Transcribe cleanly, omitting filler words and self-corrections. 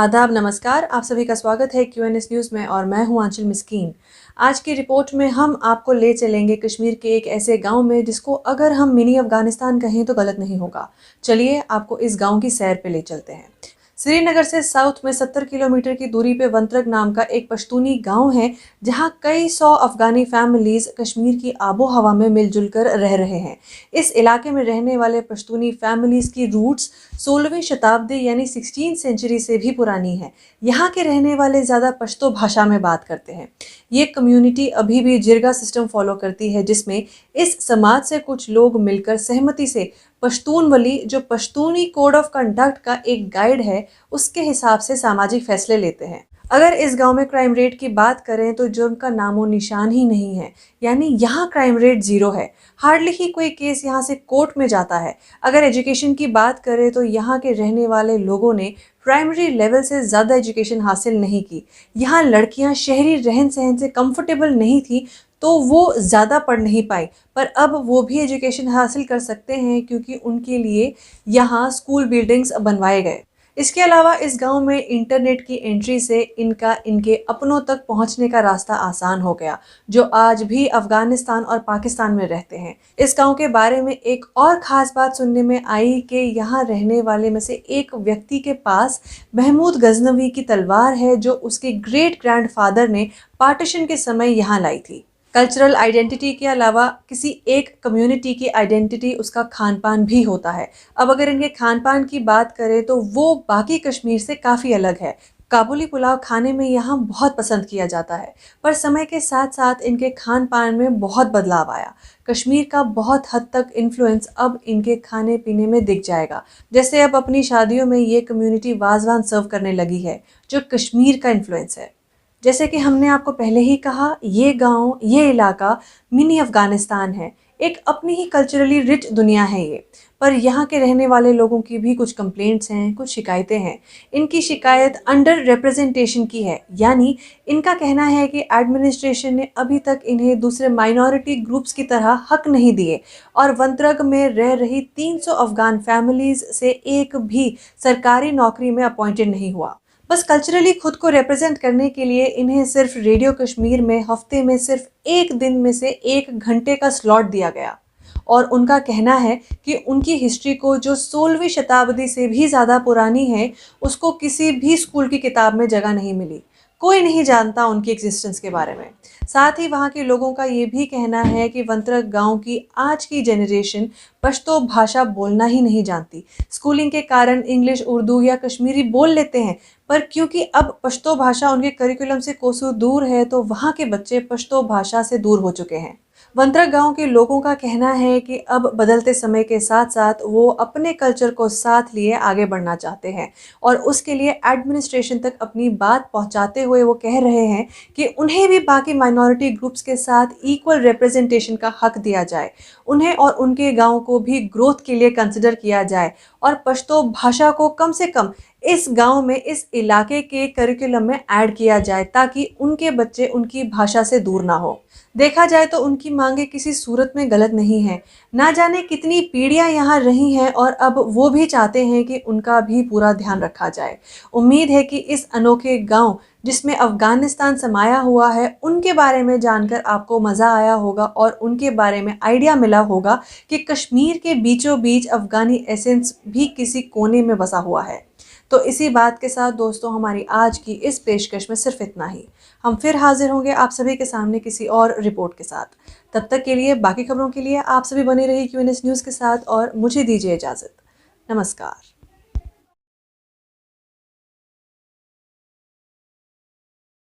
आदाब नमस्कार, आप सभी का स्वागत है क्यूएनएस न्यूज़ में और मैं हूं आंचल मिस्कीन। आज की रिपोर्ट में हम आपको ले चलेंगे कश्मीर के एक ऐसे गांव में जिसको अगर हम मिनी अफगानिस्तान कहें तो गलत नहीं होगा। चलिए आपको इस गांव की सैर पे ले चलते हैं। श्रीनगर से साउथ में 70 किलोमीटर की दूरी पे वंत्रक नाम का एक पश्तूनी गांव है, जहां कई सौ अफगानी फैमिलीज कश्मीर की आबो हवा में मिलजुल कर रह रहे हैं। इस इलाके में रहने वाले पश्तूनी फैमिलीज की रूट्स 16वीं शताब्दी यानी 16th सेंचुरी से भी पुरानी है। यहाँ के रहने वाले ज़्यादा पश्तो भाषा में बात करते हैं। ये कम्युनिटी अभी भी जिरगा सिस्टम फॉलो करती है, जिसमें इस समाज से कुछ लोग मिलकर सहमति से पश्तून वली, जो पश्तूनी कोड ऑफ कंडक्ट का एक गाइड है, उसके हिसाब से सामाजिक फैसले लेते हैं। अगर इस गांव में क्राइम रेट की बात करें तो जुर्म का नामो निशान ही नहीं है, यानी यहाँ क्राइम रेट 0 है। हार्डली ही कोई केस यहाँ से कोर्ट में जाता है। अगर एजुकेशन की बात करें तो यहाँ के रहने वाले लोगों ने प्राइमरी लेवल से ज़्यादा एजुकेशन हासिल नहीं की। यहाँ लड़कियाँ शहरी रहन सहन से कंफर्टेबल नहीं थी तो वो ज़्यादा पढ़ नहीं पाई, पर अब वो भी एजुकेशन हासिल कर सकते हैं क्योंकि उनके लिए यहाँ स्कूल बिल्डिंग्स बनवाए गए। इसके अलावा इस गांव में इंटरनेट की एंट्री से इनके अपनों तक पहुंचने का रास्ता आसान हो गया, जो आज भी अफगानिस्तान और पाकिस्तान में रहते हैं। इस गांव के बारे में एक और ख़ास बात सुनने में आई कि यहाँ रहने वाले में से एक व्यक्ति के पास महमूद गजनवी की तलवार है, जो उसके ग्रेट ग्रैंडफादर ने पार्टीशन के समय यहाँ लाई थी। कल्चरल आइडेंटिटी के अलावा किसी एक कम्युनिटी की आइडेंटिटी उसका खान पान भी होता है। अब अगर इनके खान पान की बात करें तो वो बाकी कश्मीर से काफ़ी अलग है। काबुली पुलाव खाने में यहाँ बहुत पसंद किया जाता है, पर समय के साथ साथ इनके खान पान में बहुत बदलाव आया। कश्मीर का बहुत हद तक इन्फ्लुएंस अब इनके खाने पीने में दिख जाएगा। जैसे अब अपनी शादियों में ये कम्युनिटी वाजवान सर्व करने लगी है, जो कश्मीर का इन्फ्लुएंस है। जैसे कि हमने आपको पहले ही कहा, ये गांव, ये इलाका मिनी अफगानिस्तान है। एक अपनी ही कल्चरली रिच दुनिया है ये, पर यहाँ के रहने वाले लोगों की भी कुछ कंप्लेंट्स हैं, कुछ शिकायतें हैं। इनकी शिकायत अंडर रिप्रेजेंटेशन की है, यानी इनका कहना है कि एडमिनिस्ट्रेशन ने अभी तक इन्हें दूसरे माइनॉरिटी ग्रुप्स की तरह हक नहीं दिए और वंत्रग में रह रही 300 अफगान फैमिलीज से एक भी सरकारी नौकरी में अपॉइंटेड नहीं हुआ। बस कल्चरली खुद को रिप्रेजेंट करने के लिए इन्हें सिर्फ रेडियो कश्मीर में हफ्ते में सिर्फ एक दिन में से 1 घंटे का स्लॉट दिया गया। और उनका कहना है कि उनकी हिस्ट्री को, जो 16वीं शताब्दी से भी ज़्यादा पुरानी है, उसको किसी भी स्कूल की किताब में जगह नहीं मिली। कोई नहीं जानता उनकी एग्जिस्टेंस के बारे में। साथ ही वहाँ के लोगों का ये भी कहना है कि वंत्रक गांव की आज की जनरेशन पश्तो भाषा बोलना ही नहीं जानती। स्कूलिंग के कारण इंग्लिश, उर्दू या कश्मीरी बोल लेते हैं, पर क्योंकि अब पश्तो भाषा उनके करिकुलम से कोसों दूर है तो वहाँ के बच्चे पश्तो भाषा से दूर हो चुके हैं। वंत्रक गांव के लोगों का कहना है कि अब बदलते समय के साथ साथ वो अपने कल्चर को साथ लिए आगे बढ़ना चाहते हैं और उसके लिए एडमिनिस्ट्रेशन तक अपनी बात पहुंचाते हुए वो कह रहे हैं कि उन्हें भी बाकी माइनॉरिटी ग्रुप्स के साथ इक्वल रिप्रेजेंटेशन का हक दिया जाए। उन्हें और उनके गांव को भी ग्रोथ के लिए कंसिडर किया जाए और पश्तो भाषा को कम से कम इस गांव में, इस इलाके के करिकुलम में ऐड किया जाए, ताकि उनके बच्चे उनकी भाषा से दूर ना हो। देखा जाए तो उनकी मांगे किसी सूरत में गलत नहीं है। ना जाने कितनी पीढ़ियां यहाँ रही हैं और अब वो भी चाहते हैं कि उनका भी पूरा ध्यान रखा जाए। उम्मीद है कि इस अनोखे गांव जिसमें अफगानिस्तान समाया हुआ है, उनके बारे में जानकर आपको मज़ा आया होगा और उनके बारे में आइडिया मिला होगा कि कश्मीर के बीचों बीच अफगानी एसेंस भी किसी कोने में बसा हुआ है। तो इसी बात के साथ दोस्तों, हमारी आज की इस पेशकश में सिर्फ इतना ही। हम फिर हाजिर होंगे आप सभी के सामने किसी और रिपोर्ट के साथ। तब तक के लिए बाकी खबरों के लिए आप सभी बने रहिए क्यूएनएस न्यूज़ के साथ और मुझे दीजिए इजाज़त। नमस्कार।